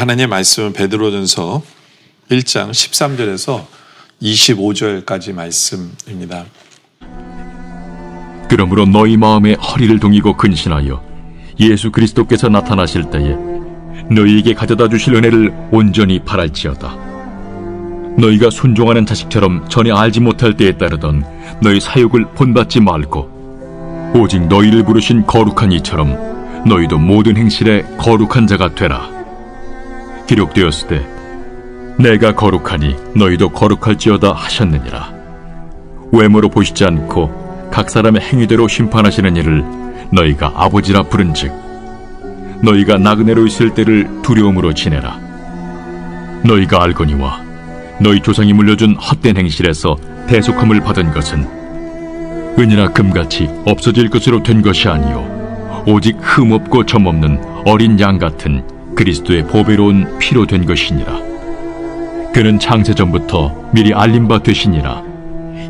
하나님의 말씀은 베드로전서 1장 13절에서 25절까지 말씀입니다. 그러므로 너희 마음에 허리를 동이고 근신하여 예수 그리스도께서 나타나실 때에 너희에게 가져다 주실 은혜를 온전히 바랄지어다. 너희가 순종하는 자식처럼 전에 알지 못할 때에 따르던 너희 사욕을 본받지 말고 오직 너희를 부르신 거룩한 이처럼 너희도 모든 행실에 거룩한 자가 되라. 기록되었으되 내가 거룩하니 너희도 거룩할지어다 하셨느니라. 외모로 보시지 않고 각 사람의 행위대로 심판하시는 이를 너희가 아버지라 부른즉 너희가 나그네로 있을 때를 두려움으로 지내라. 너희가 알거니와 너희 조상이 물려준 헛된 행실에서 대속함을 받은 것은 은이나 금같이 없어질 것으로 된 것이 아니요 오직 흠없고 점없는 어린 양 같은 그리스도의 보배로운 피로 된 것이니라. 그는 창세전부터 미리 알린 바 되시니라.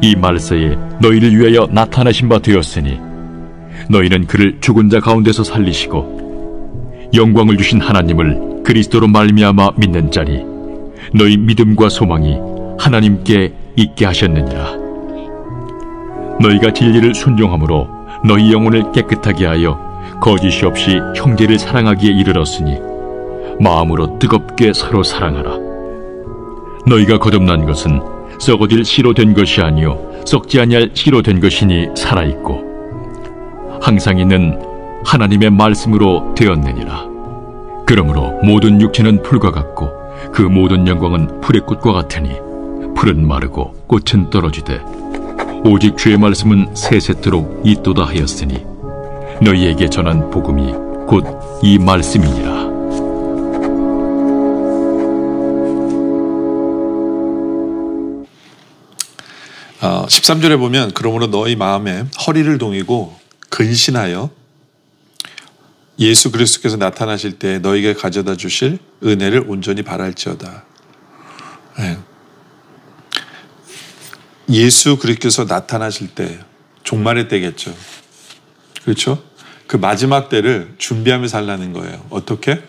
이 말세에 너희를 위하여 나타나신 바 되었으니 너희는 그를 죽은 자 가운데서 살리시고 영광을 주신 하나님을 그리스도로 말미암아 믿는 자니 너희 믿음과 소망이 하나님께 있게 하셨느니라. 너희가 진리를 순종함으로 너희 영혼을 깨끗하게 하여 거짓이 없이 형제를 사랑하기에 이르렀으니 마음으로 뜨겁게 서로 사랑하라. 너희가 거듭난 것은 썩어질 씨로 된 것이 아니요 썩지 아니할 씨로 된 것이니 살아있고 항상 있는 하나님의 말씀으로 되었느니라. 그러므로 모든 육체는 풀과 같고 그 모든 영광은 풀의 꽃과 같으니 풀은 마르고 꽃은 떨어지되 오직 주의 말씀은 세세토록 있도다 하였으니 너희에게 전한 복음이 곧 이 말씀이니라. 13절에 보면 그러므로 너희 마음에 허리를 동이고 근신하여 예수 그리스도께서 나타나실 때 너희에게 가져다 주실 은혜를 온전히 바랄지어다. 네. 예수 그리스도께서 나타나실 때 종말의 때겠죠. 그렇죠? 그 마지막 때를 준비하며 살라는 거예요. 어떻게?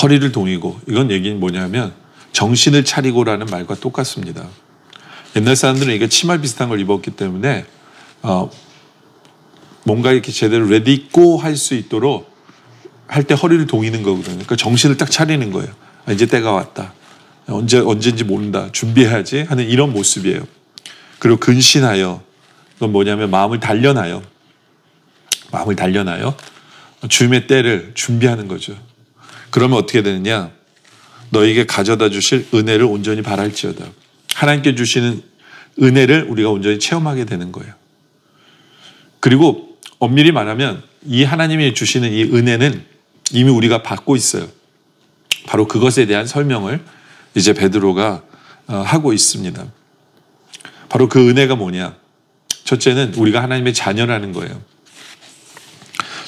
허리를 동이고, 이건 얘기는 뭐냐면 정신을 차리고라는 말과 똑같습니다. 옛날 사람들은 이게 치마 비슷한 걸 입었기 때문에 뭔가 이렇게 제대로 레디고 할 수 있도록 할 때 허리를 동이는 거거든요. 그러니까 정신을 딱 차리는 거예요. 이제 때가 왔다. 언제인지 모른다. 준비해야지 하는 이런 모습이에요. 그리고 근신하여, 그건 뭐냐면 마음을 단련하여 주님의 때를 준비하는 거죠. 그러면 어떻게 되느냐? 너에게 가져다 주실 은혜를 온전히 바랄지어다. 하나님께 주시는 은혜를 우리가 온전히 체험하게 되는 거예요. 그리고 엄밀히 말하면 이 하나님이 주시는 이 은혜는 이미 우리가 받고 있어요. 바로 그것에 대한 설명을 이제 베드로가 하고 있습니다. 바로 그 은혜가 뭐냐? 첫째는 우리가 하나님의 자녀라는 거예요.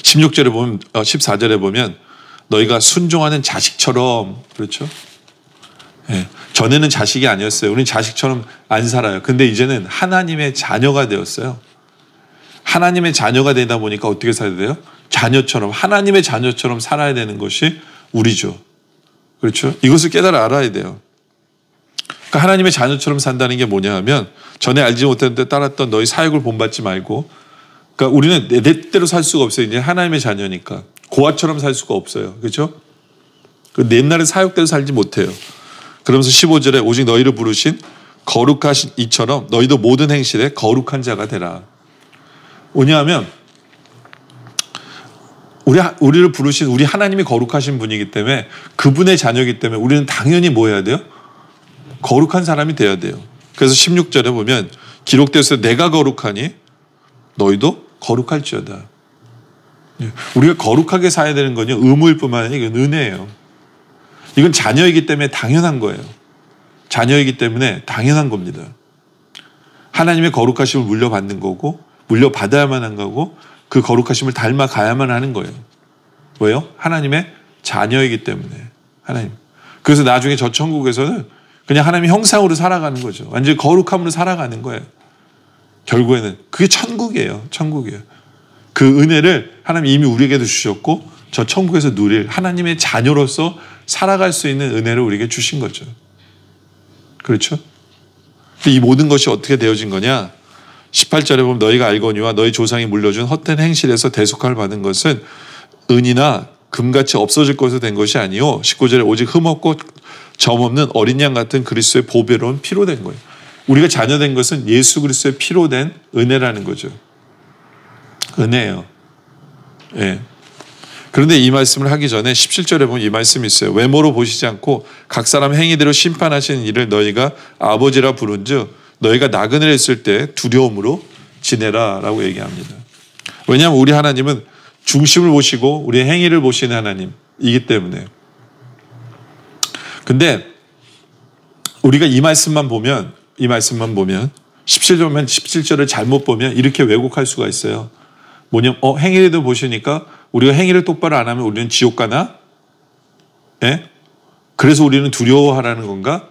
16절에 보면, 14절에 보면 너희가 순종하는 자식처럼, 그렇죠? 네. 전에는 자식이 아니었어요. 우리는 자식처럼 안 살아요. 근데 이제는 하나님의 자녀가 되었어요. 하나님의 자녀가 되다 보니까 어떻게 살아야 돼요? 자녀처럼, 하나님의 자녀처럼 살아야 되는 것이 우리죠. 그렇죠? 이것을 깨달아 알아야 돼요. 그러니까 하나님의 자녀처럼 산다는 게 뭐냐 하면 전에 알지 못했는데 따랐던 너희 사역을 본받지 말고, 그러니까 우리는 내 뜻대로 살 수가 없어요. 이제 하나님의 자녀니까. 고아처럼 살 수가 없어요. 그렇죠? 옛날에 사역대로 살지 못해요. 그러면서 15절에 오직 너희를 부르신 거룩하신 이처럼 너희도 모든 행실에 거룩한 자가 되라. 뭐냐하면 우리를 부르신 우리 하나님이 거룩하신 분이기 때문에, 그분의 자녀이기 때문에 우리는 당연히 뭐 해야 돼요? 거룩한 사람이 돼야 돼요. 그래서 16절에 보면 기록되어서 내가 거룩하니 너희도 거룩할지어다. 우리가 거룩하게 살아야 되는 건요, 의무일 뿐만 아니라 이건 은혜예요. 이건 자녀이기 때문에 당연한 거예요. 자녀이기 때문에 당연한 겁니다. 하나님의 거룩하심을 물려받는 거고, 물려받아야만 한 거고, 그 거룩하심을 닮아가야만 하는 거예요. 왜요? 하나님의 자녀이기 때문에. 하나님. 그래서 나중에 저 천국에서는 그냥 하나님의 형상으로 살아가는 거죠. 완전히 거룩함으로 살아가는 거예요. 결국에는 그게 천국이에요. 천국이에요. 그 은혜를 하나님 이미 우리에게도 주셨고 저 천국에서 누릴 하나님의 자녀로서 살아갈 수 있는 은혜를 우리에게 주신 거죠. 그렇죠? 이 모든 것이 어떻게 되어진 거냐? 18절에 보면 너희가 알거니와 너희 조상이 물려준 헛된 행실에서 대속함을 받은 것은 은이나 금같이 없어질 것으로 된 것이 아니요 19절에 오직 흠없고 점없는 어린 양 같은 그리스도의 보배로운 피로 된 거예요. 우리가 자녀된 것은 예수 그리스도의 피로 된 은혜라는 거죠. 은혜예요. 예. 그런데 이 말씀을 하기 전에 17절에 보면 이 말씀이 있어요. 외모로 보시지 않고 각 사람 행위대로 심판하시는 일을 너희가 아버지라 부른즉 너희가 나그네를 했을 때 두려움으로 지내라 라고 얘기합니다. 왜냐하면 우리 하나님은 중심을 보시고 우리의 행위를 보시는 하나님이기 때문에. 근데 우리가 이 말씀만 보면 17절을 잘못 보면 이렇게 왜곡할 수가 있어요. 뭐냐면 행위를 보시니까 우리가 행위를 똑바로 안 하면 우리는 지옥 가나? 예? 그래서 우리는 두려워하라는 건가?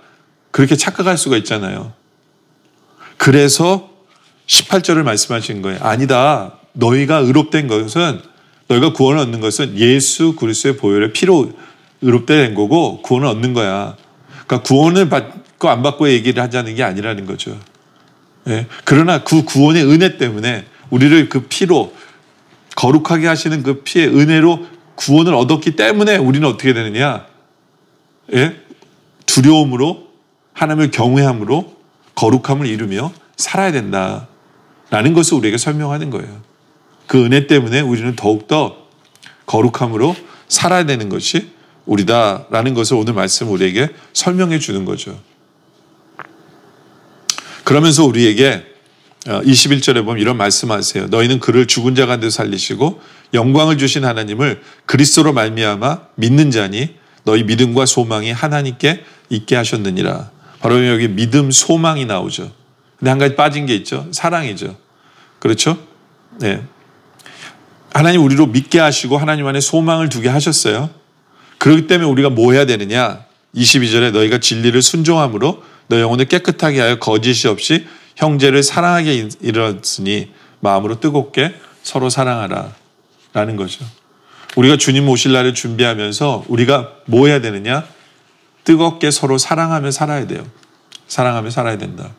그렇게 착각할 수가 있잖아요. 그래서 18절을 말씀하신 거예요. 아니다. 너희가 의롭된 것은 너희가 구원을 얻는 것은 예수 그리스도의 보혈의 피로 의롭된 거고 구원을 얻는 거야. 그러니까 구원을 받고 안 받고 얘기를 하자는 게 아니라는 거죠. 예? 그러나 그 구원의 은혜 때문에 우리를 그 피로 거룩하게 하시는 그 피의 은혜로 구원을 얻었기 때문에 우리는 어떻게 되느냐? 예? 두려움으로 하나님을 경외함으로 거룩함을 이루며 살아야 된다라는 것을 우리에게 설명하는 거예요. 그 은혜 때문에 우리는 더욱더 거룩함으로 살아야 되는 것이 우리다라는 것을 오늘 말씀 우리에게 설명해 주는 거죠. 그러면서 우리에게 21절에 보면 이런 말씀하세요. 너희는 그를 죽은 자 가운데 살리시고 영광을 주신 하나님을 그리스도로 말미암아 믿는 자니 너희 믿음과 소망이 하나님께 있게 하셨느니라. 바로 여기 믿음, 소망이 나오죠. 근데 한 가지 빠진 게 있죠. 사랑이죠. 그렇죠? 네. 하나님 우리로 믿게 하시고 하나님 안에 소망을 두게 하셨어요. 그렇기 때문에 우리가 뭐 해야 되느냐? 22절에 너희가 진리를 순종함으로 너희 영혼을 깨끗하게 하여 거짓이 없이 형제를 사랑하게 이르렀으니 마음으로 뜨겁게 서로 사랑하라 라는 거죠. 우리가 주님 오실 날을 준비하면서 우리가 뭐 해야 되느냐? 뜨겁게 서로 사랑하며 살아야 돼요. 사랑하며 살아야 된다.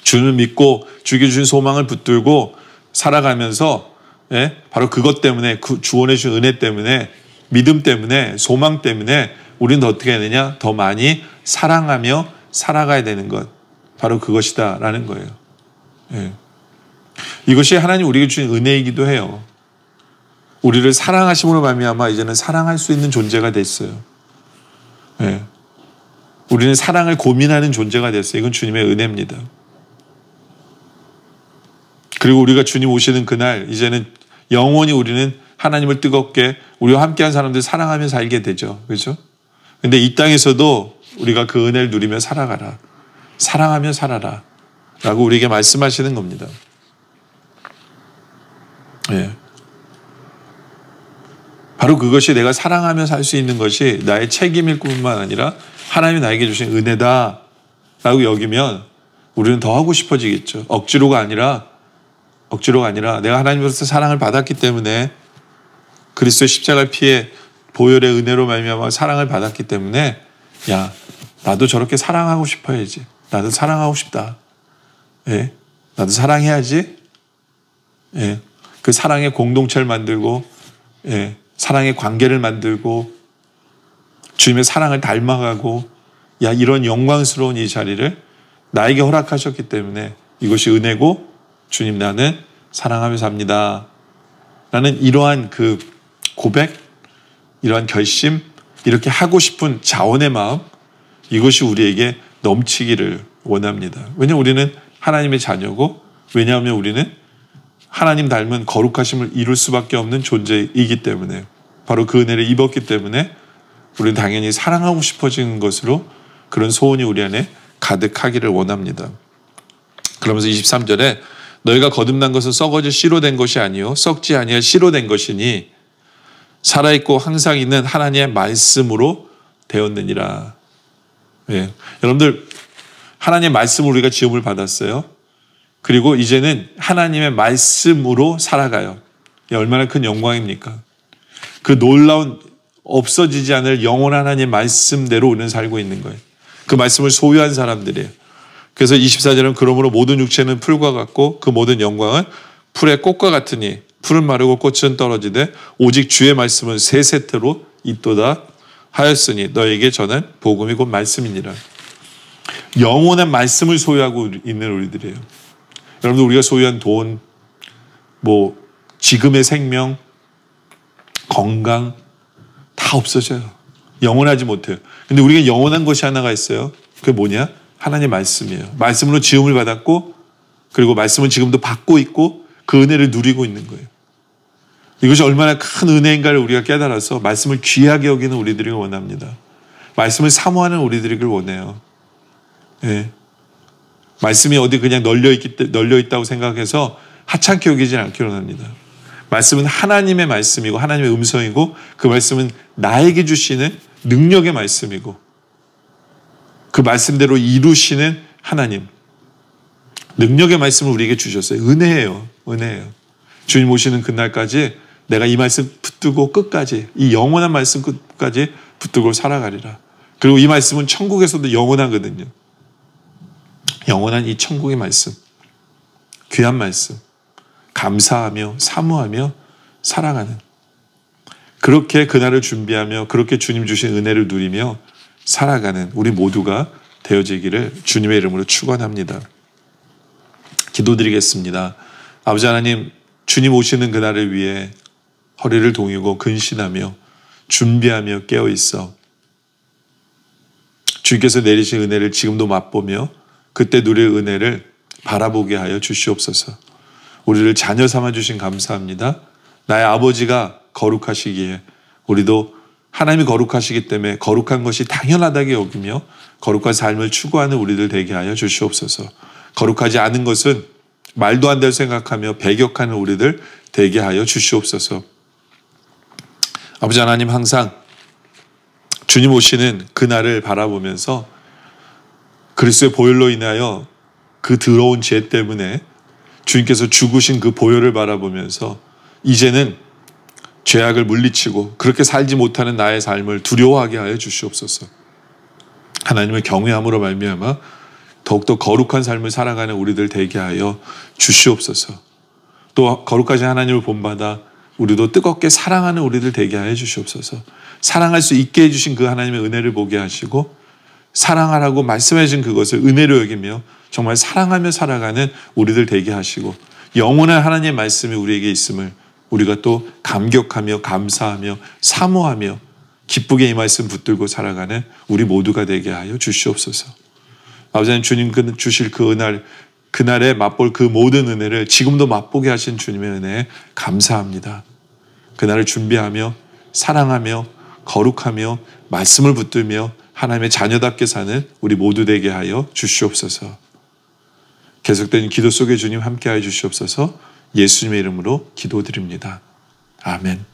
주를 믿고 주께 주신 소망을 붙들고 살아가면서 바로 그것 때문에 그 주원해 주신 은혜 때문에 믿음 때문에 소망 때문에 우리는 어떻게 해야 되냐? 더 많이 사랑하며 살아가야 되는 것. 바로 그것이다 라는 거예요. 예. 이것이 하나님 우리에게 주신 은혜이기도 해요. 우리를 사랑하심으로 말미암아 이제는 사랑할 수 있는 존재가 됐어요. 예. 우리는 사랑을 고민하는 존재가 됐어요. 이건 주님의 은혜입니다. 그리고 우리가 주님 오시는 그날 이제는 영원히 우리는 하나님을 뜨겁게 우리와 함께한 사람들 사랑하며 살게 되죠. 그렇죠? 근데 이 땅에서도 우리가 그 은혜를 누리며 살아가라. 사랑하며 살아라. 라고 우리에게 말씀하시는 겁니다. 예. 바로 그것이 내가 사랑하며 살 수 있는 것이 나의 책임일 뿐만 아니라 하나님이 나에게 주신 은혜다 라고 여기면 우리는 더 하고 싶어지겠죠. 억지로가 아니라 내가 하나님으로부터 사랑을 받았기 때문에 그리스도의 십자가를 피해 보혈의 은혜로 말미암아 사랑을 받았기 때문에 야 나도 저렇게 사랑하고 싶어야지. 나도 사랑하고 싶다. 예? 나도 사랑해야지. 예? 그 사랑의 공동체를 만들고 예? 사랑의 관계를 만들고 주님의 사랑을 닮아가고 야 이런 영광스러운 이 자리를 나에게 허락하셨기 때문에 이것이 은혜고 주님 나는 사랑하며 삽니다. 라는 이러한 그 고백, 이러한 결심, 이렇게 하고 싶은 자원의 마음 이것이 우리에게 넘치기를 원합니다. 왜냐하면 우리는 하나님의 자녀고 왜냐하면 우리는 하나님 닮은 거룩하심을 이룰 수밖에 없는 존재이기 때문에 바로 그 은혜를 입었기 때문에 우리는 당연히 사랑하고 싶어지는 것으로 그런 소원이 우리 안에 가득하기를 원합니다. 그러면서 23절에 너희가 거듭난 것은 썩어질 씨로 된 것이 아니요 썩지 아니할 씨로 된 것이니 살아있고 항상 있는 하나님의 말씀으로 되었느니라. 예. 여러분들 하나님의 말씀으로 우리가 지음을 받았어요. 그리고 이제는 하나님의 말씀으로 살아가요. 얼마나 큰 영광입니까? 그 놀라운 없어지지 않을 영원한 하나님의 말씀대로 우리는 살고 있는 거예요. 그 말씀을 소유한 사람들이에요. 그래서 24절은 그러므로 모든 육체는 풀과 같고 그 모든 영광은 풀의 꽃과 같으니 풀은 마르고 꽃은 떨어지되 오직 주의 말씀은 세세토록 있도다 하였으니 너에게 저는 복음이 곧 말씀이니라. 영원한 말씀을 소유하고 있는 우리들이에요. 여러분들 우리가 소유한 돈, 지금의 생명, 건강 다 없어져요. 영원하지 못해요. 근데 우리가 영원한 것이 하나가 있어요. 그게 뭐냐? 하나님의 말씀이에요. 말씀으로 지음을 받았고 그리고 말씀은 지금도 받고 있고 그 은혜를 누리고 있는 거예요. 이것이 얼마나 큰 은혜인가를 우리가 깨달아서 말씀을 귀하게 여기는 우리들이 원합니다. 말씀을 사모하는 우리들이길 원해요. 예. 말씀이 어디 그냥 널려 있다고 생각해서 하찮게 여기지 않기를 원합니다. 말씀은 하나님의 말씀이고 하나님의 음성이고 그 말씀은 나에게 주시는 능력의 말씀이고 그 말씀대로 이루시는 하나님. 능력의 말씀을 우리에게 주셨어요. 은혜예요. 은혜예요. 주님 오시는 그날까지 내가 이 말씀 붙들고 끝까지 이 영원한 말씀 끝까지 붙들고 살아가리라. 그리고 이 말씀은 천국에서도 영원하거든요. 영원한 이 천국의 말씀. 귀한 말씀. 감사하며 사모하며 사랑하는 그렇게 그날을 준비하며 그렇게 주님 주신 은혜를 누리며 살아가는 우리 모두가 되어지기를 주님의 이름으로 축원합니다. 기도드리겠습니다. 아버지 하나님, 주님 오시는 그날을 위해 허리를 동이고 근신하며 준비하며 깨어있어 주께서 내리신 은혜를 지금도 맛보며 그때 누릴 은혜를 바라보게 하여 주시옵소서. 우리를 자녀 삼아주신 감사합니다. 나의 아버지가 거룩하시기에 우리도 하나님이 거룩하시기 때문에 거룩한 것이 당연하다게 여기며 거룩한 삶을 추구하는 우리들 되게 하여 주시옵소서. 거룩하지 않은 것은 말도 안 될 생각하며 배격하는 우리들 되게 하여 주시옵소서. 아버지 하나님, 항상 주님 오시는 그날을 바라보면서 그리스도의 보혈로 인하여 그 더러운 죄 때문에 주님께서 죽으신 그 보혈을 바라보면서 이제는 죄악을 물리치고 그렇게 살지 못하는 나의 삶을 두려워하게 하여 주시옵소서. 하나님을 경외함으로 말미암아 더욱더 거룩한 삶을 살아가는 우리들 되게 하여 주시옵소서. 또 거룩하신 하나님을 본받아 우리도 뜨겁게 사랑하는 우리들 되게 하여 주시옵소서. 사랑할 수 있게 해주신 그 하나님의 은혜를 보게 하시고 사랑하라고 말씀해 주신 그것을 은혜로 여기며 정말 사랑하며 살아가는 우리들 되게 하시고 영원한 하나님의 말씀이 우리에게 있음을 우리가 또 감격하며 감사하며 사모하며 기쁘게 이 말씀 붙들고 살아가는 우리 모두가 되게 하여 주시옵소서. 아버지 하나님, 주님 주실 그날에 맛볼 그 모든 은혜를 지금도 맛보게 하신 주님의 은혜에 감사합니다. 그날을 준비하며 사랑하며 거룩하며 말씀을 붙들며 하나님의 자녀답게 사는 우리 모두 되게 하여 주시옵소서. 계속된 기도 속에 주님 함께하여 주시옵소서. 예수님의 이름으로 기도드립니다. 아멘.